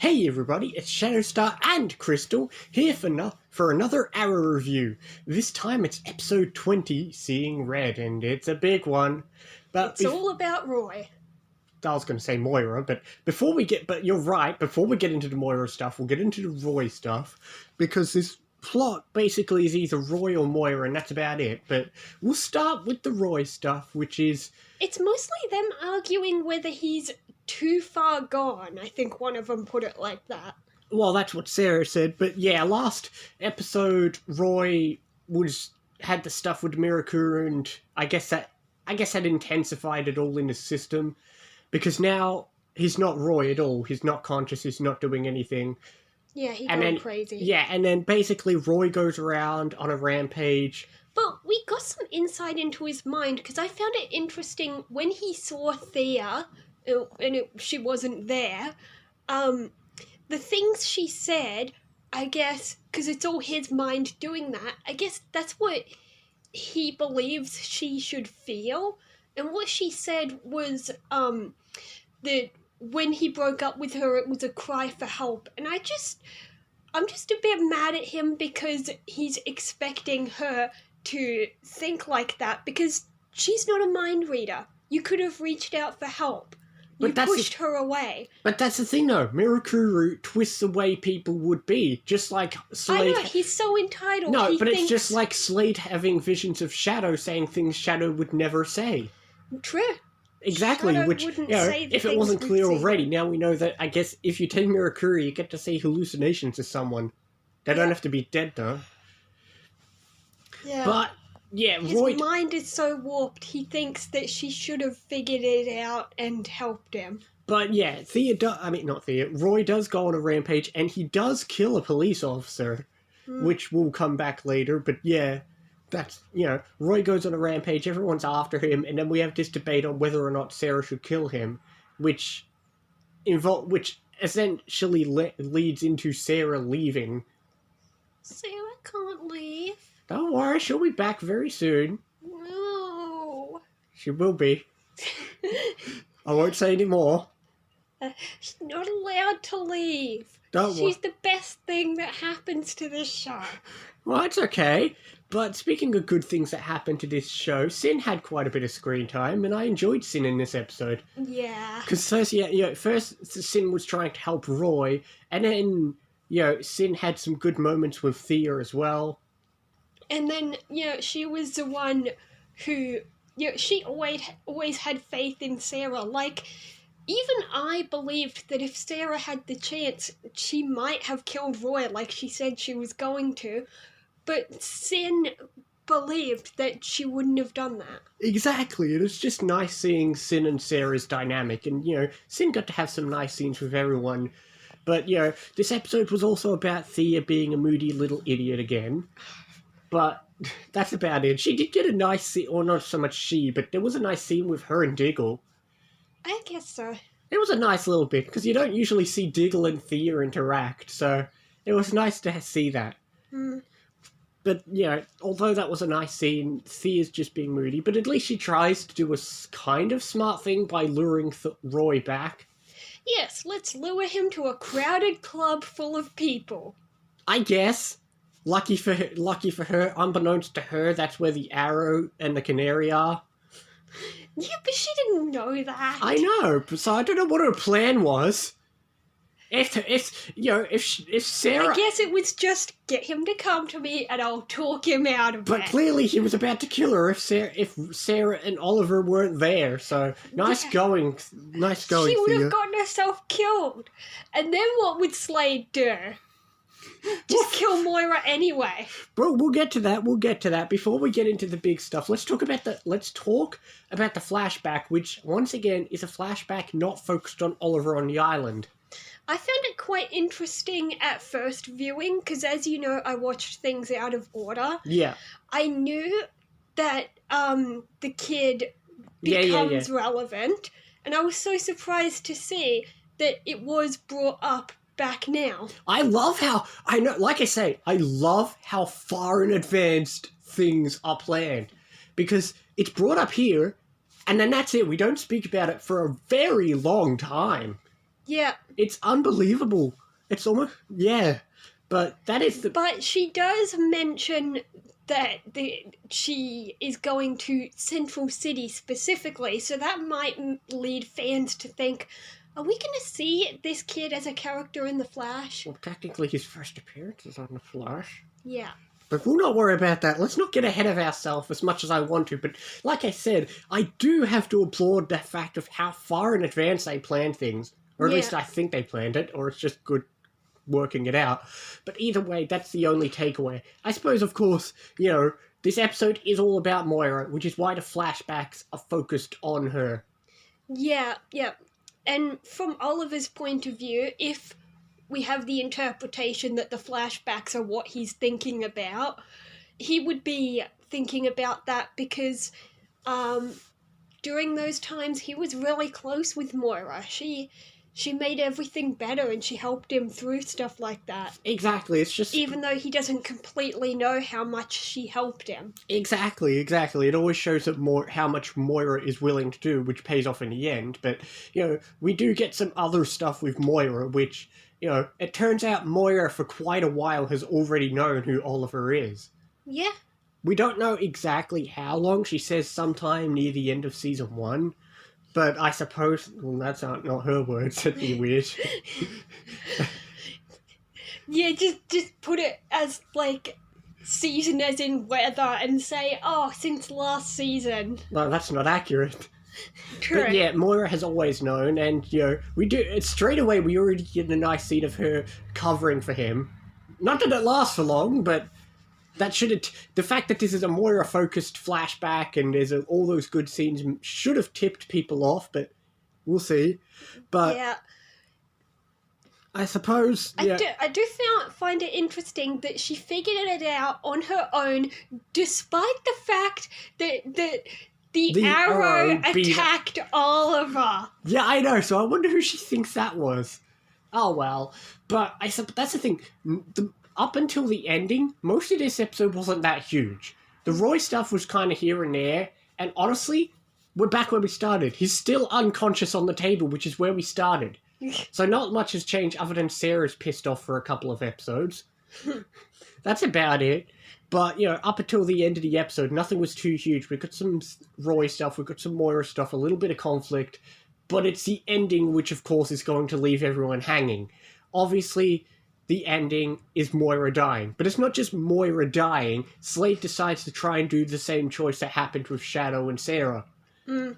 Hey everybody, it's Shadowstar and Crystal here for another Arrow review. This time it's episode 20, Seeing Red, and it's a big one. But it's all about Roy. I was going to say Moira, but you're right, before we get into the Moira stuff, we'll get into the Roy stuff, because this plot basically is either Roy or Moira, and that's about it. But we'll start with the Roy stuff, which is... It's mostly them arguing whether he's too far gone. I think one of them put it like that. Well, that's what Sarah said, but yeah, last episode, Roy had the stuff with Mirakuru, and I guess that intensified it all in his system, because now he's not Roy at all. He's not conscious. He's not doing anything. Yeah, he's going crazy. Yeah, and then basically Roy goes around on a rampage. But we got some insight into his mind, because I found it interesting when he saw Thea, and she wasn't there. The things she said, I guess, because it's all his mind doing that, I guess that's what he believes she should feel. And what she said was that when he broke up with her, it was a cry for help. And I'm just a bit mad at him because he's expecting her to think like that, because she's not a mind reader. You could have reached out for help. You pushed her away. But that's the thing, though. Mirakuru twists the way people would be, just like Slade. I know, he's so entitled. No, it's just like Slade having visions of Shadow saying things Shadow would never say. True. Exactly, Shadow which, if it wasn't clear already, now we know that, I guess, if you take Mirakuru, you get to see hallucinations of someone. They don't have to be dead, though. Yeah. But... yeah, his mind is so warped, he thinks that she should have figured it out and helped him. But yeah, Roy does go on a rampage, and he does kill a police officer, which will come back later, but yeah, that's, Roy goes on a rampage, everyone's after him, and then we have this debate on whether or not Sarah should kill him, which essentially leads into Sarah leaving. Sarah can't leave. Don't worry, she'll be back very soon. No. She will be. I won't say any more. She's not allowed to leave. She's the best thing that happens to this show. Well, that's okay. But speaking of good things that happened to this show, Sin had quite a bit of screen time, and I enjoyed Sin in this episode. Yeah. Because first Sin was trying to help Roy, and then, Sin had some good moments with Thea as well. And then, she was the one who, she always had faith in Sarah. Like, even I believed that if Sarah had the chance, she might have killed Roy like she said she was going to. But Sin believed that she wouldn't have done that. Exactly. It was just nice seeing Sin and Sarah's dynamic. And, Sin got to have some nice scenes with everyone. But, this episode was also about Thea being a moody little idiot again. But that's about it. She did get a nice scene, or not so much she, but there was a nice scene with her and Diggle. I guess so. It was a nice little bit, because you don't usually see Diggle and Thea interact, so it was nice to see that. But, although that was a nice scene, Thea's just being moody, but at least she tries to do a kind of smart thing by luring Roy back. Yes, let's lure him to a crowded club full of people. I guess. Lucky for her, unbeknownst to her, that's where the Arrow and the Canary are. Yeah, but she didn't know that. I know, so I don't know what her plan was. If Sarah... I guess it was just get him to come to me and I'll talk him out of it. But clearly he was about to kill her if Sarah and Oliver weren't there, so nice going, She would have gotten herself killed. And then what would Slade do? Just kill Moira anyway. Bro, we'll get to that. Before we get into the big stuff, let's talk about the flashback, which, once again, is a flashback not focused on Oliver on the island. I found it quite interesting at first viewing, because as you know, I watched things out of order. Yeah. I knew that the kid becomes relevant, and I was so surprised to see that it was brought up back now. I love how far in advance things are planned, because it's brought up here, and then that's it. We don't speak about it for a very long time. Yeah, It's unbelievable. It's almost, yeah. But that is the... but she does mention that she is going to Central City specifically, so that might lead fans to think, are we going to see this kid as a character in The Flash? Well, technically his first appearance is on The Flash. Yeah. But we'll not worry about that. Let's not get ahead of ourselves as much as I want to. But like I said, I do have to applaud the fact of how far in advance they planned things. Or at Yeah. least I think they planned it, or it's just good working it out. But either way, that's the only takeaway. I suppose, of course, this episode is all about Moira, which is why the flashbacks are focused on her. Yeah, yeah. And from Oliver's point of view, if we have the interpretation that the flashbacks are what he's thinking about, he would be thinking about that because during those times he was really close with Moira. She made everything better and she helped him through stuff like that. Exactly, it's just... Even though he doesn't completely know how much she helped him. Exactly. It always shows that how much Moira is willing to do, which pays off in the end. But, we do get some other stuff with Moira, which, it turns out Moira for quite a while has already known who Oliver is. Yeah. We don't know exactly how long. She says sometime near the end of season 1. But I suppose, well, that's not her words. That'd be weird. Yeah, just put it as, like, season as in weather and say, oh, since last season. No, that's not accurate. True. But yeah, Moira has always known, and, we do, it's straight away, we already get a nice scene of her covering for him. Not that it lasts for long, but that the fact that this is a Moira-focused flashback and there's all those good scenes should have tipped people off, but we'll see. But Yeah. I suppose, yeah. I do find it interesting that she figured it out on her own, despite the fact that the arrow attacked Oliver. Yeah, I know, so I wonder who she thinks that was. Oh well. But that's the thing. Up until the ending, most of this episode wasn't that huge. The Roy stuff was kind of here and there, and honestly, we're back where we started. He's still unconscious on the table, which is where we started. So not much has changed other than Sarah's pissed off for a couple of episodes. That's about it. But, up until the end of the episode, nothing was too huge. We got some Roy stuff, we got some Moira stuff, a little bit of conflict, but it's the ending which, of course, is going to leave everyone hanging. Obviously, the ending is Moira dying. But it's not just Moira dying. Slade decides to try and do the same choice that happened with Shadow and Sarah. Mm.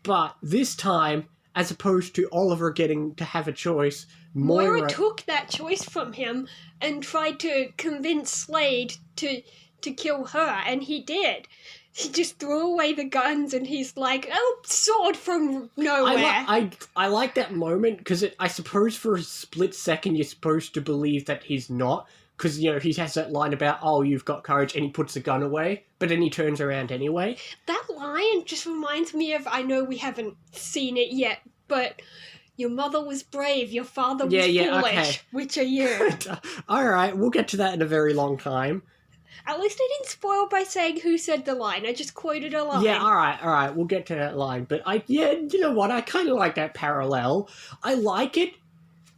But this time, as opposed to Oliver getting to have a choice, Moira took that choice from him and tried to convince Slade to kill her, and he did. He just threw away the guns and he's like, oh, sword from nowhere. I like that moment because I suppose for a split second you're supposed to believe that he's not. Because, he has that line about, oh, you've got courage, and he puts the gun away, but then he turns around anyway. That line just reminds me of, I know we haven't seen it yet, but your mother was brave, your father was foolish. Okay. Which are you? Alright, we'll get to that in a very long time. At least I didn't spoil by saying who said the line. I just quoted a line. Yeah, alright, we'll get to that line. But you know what, I kind of like that parallel. I like it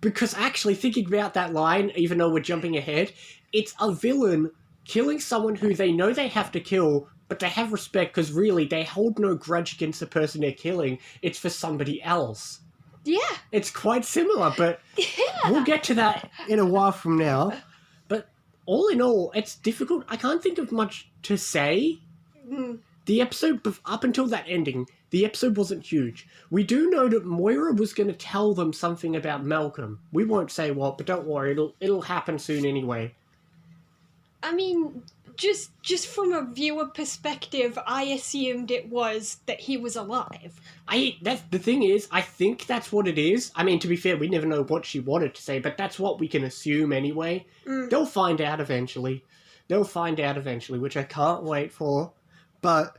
because actually thinking about that line, even though we're jumping ahead, it's a villain killing someone who they know they have to kill, but they have respect because really they hold no grudge against the person they're killing. It's for somebody else. Yeah. It's quite similar, but Yeah. we'll get to that in a while from now. But all in all, it's difficult. I can't think of much to say. Mm. The episode, up until that ending, the episode wasn't huge. We do know that Moira was going to tell them something about Malcolm. We won't say what, but don't worry, it'll happen soon anyway. I mean, just from a viewer perspective, I assumed it was that he was alive. That's the thing is, I think that's what it is. I mean, to be fair, we never know what she wanted to say, but that's what we can assume anyway. Mm. They'll find out eventually, which I can't wait for. But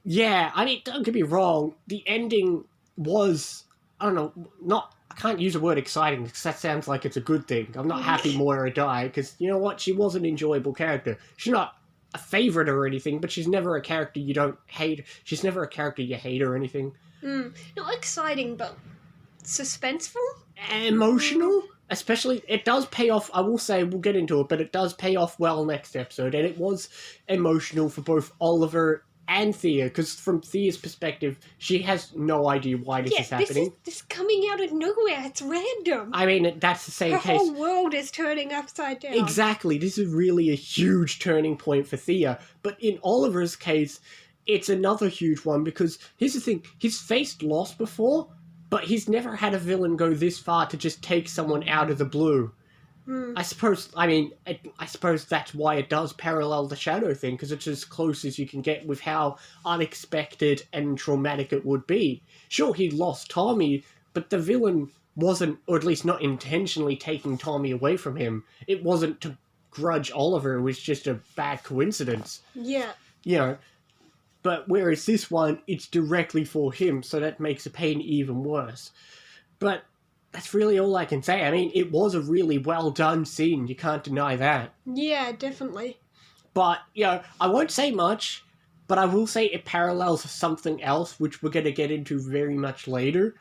yeah, I mean, don't get me wrong, the ending was, I don't know, I can't use the word exciting because that sounds like it's a good thing. I'm not happy Moira died because, you know what, she was an enjoyable character. She's not a favourite or anything, but she's never a character you don't hate. She's never a character you hate or anything. Not exciting, but suspenseful? emotional. Especially, it does pay off. I will say, we'll get into it, but it does pay off well next episode, and it was emotional for both Oliver and Thea, because from Thea's perspective, she has no idea why this is happening. This coming out of nowhere. It's random. I mean, that's the same Her case. whole world is turning upside down. Exactly. This is really a huge turning point for Thea. But in Oliver's case, it's another huge one, because here's the thing. He's faced loss before, but he's never had a villain go this far to just take someone out of the blue. I suppose that's why it does parallel the Shadow thing, because it's as close as you can get with how unexpected and traumatic it would be. Sure, he lost Tommy, but the villain wasn't, or at least not intentionally taking Tommy away from him. It wasn't to grudge Oliver, it was just a bad coincidence. Yeah. You know, but whereas this one, it's directly for him, so that makes the pain even worse. But that's really all I can say. I mean, it was a really well done scene, you can't deny that. Yeah, definitely. But, I won't say much, but I will say it parallels something else, which we're going to get into very much later.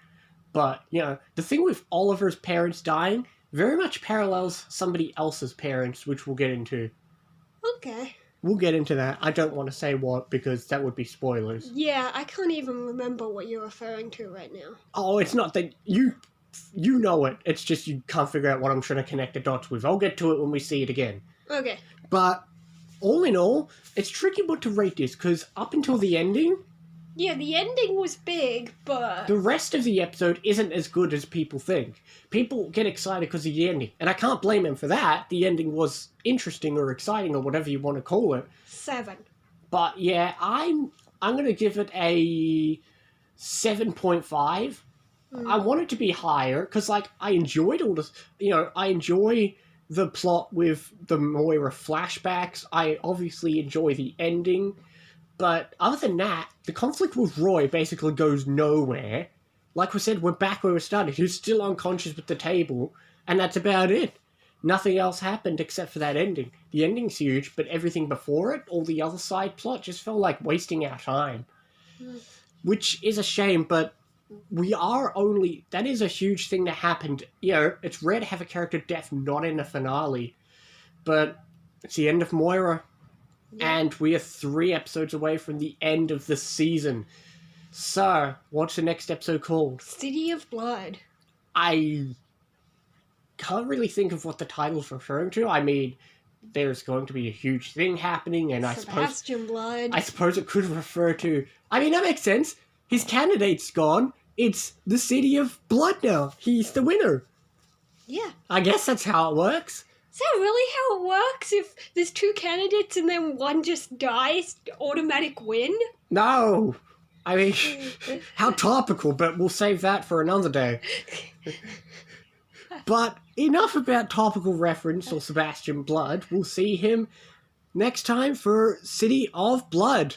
But, the thing with Oliver's parents dying very much parallels somebody else's parents, which we'll get into. Okay. We'll get into that. I don't want to say what, because that would be spoilers. Yeah, I can't even remember what you're referring to right now. Oh, it's not that you know it. It's just you can't figure out what I'm trying to connect the dots with. I'll get to it when we see it again. Okay. But all in all, it's tricky what to rate this, because up until the ending, Yeah, the ending was big, but... the rest of the episode isn't as good as people think. People get excited because of the ending, and I can't blame them for that. The ending was interesting or exciting or whatever you want to call it. 7. But yeah, I'm going to give it a 7.5. I want it to be higher, because, I enjoyed all this, I enjoy the plot with the Moira flashbacks. I obviously enjoy the ending. But other than that, the conflict with Roy basically goes nowhere. Like we said, we're back where we started. He's still unconscious with the table, and that's about it. Nothing else happened except for that ending. The ending's huge, but everything before it, all the other side plot, just felt like wasting our time. Which is a shame, but that is a huge thing that happened. It's rare to have a character death not in a finale, but it's the end of Moira. Yeah. And we are 3 episodes away from the end of the season. So, what's the next episode called? City of Blood. I can't really think of what the title's referring to. I mean, there's going to be a huge thing happening, and Sebastian Blood. I suppose it could refer to... I mean, that makes sense. His candidate's gone. It's the City of Blood now. He's the winner. Yeah. I guess that's how it works. Is that really how it works? If there's 2 candidates and then one just dies, automatic win? No. I mean, how topical, but we'll save that for another day. But enough about topical reference or Sebastian Blood. We'll see him next time for City of Blood.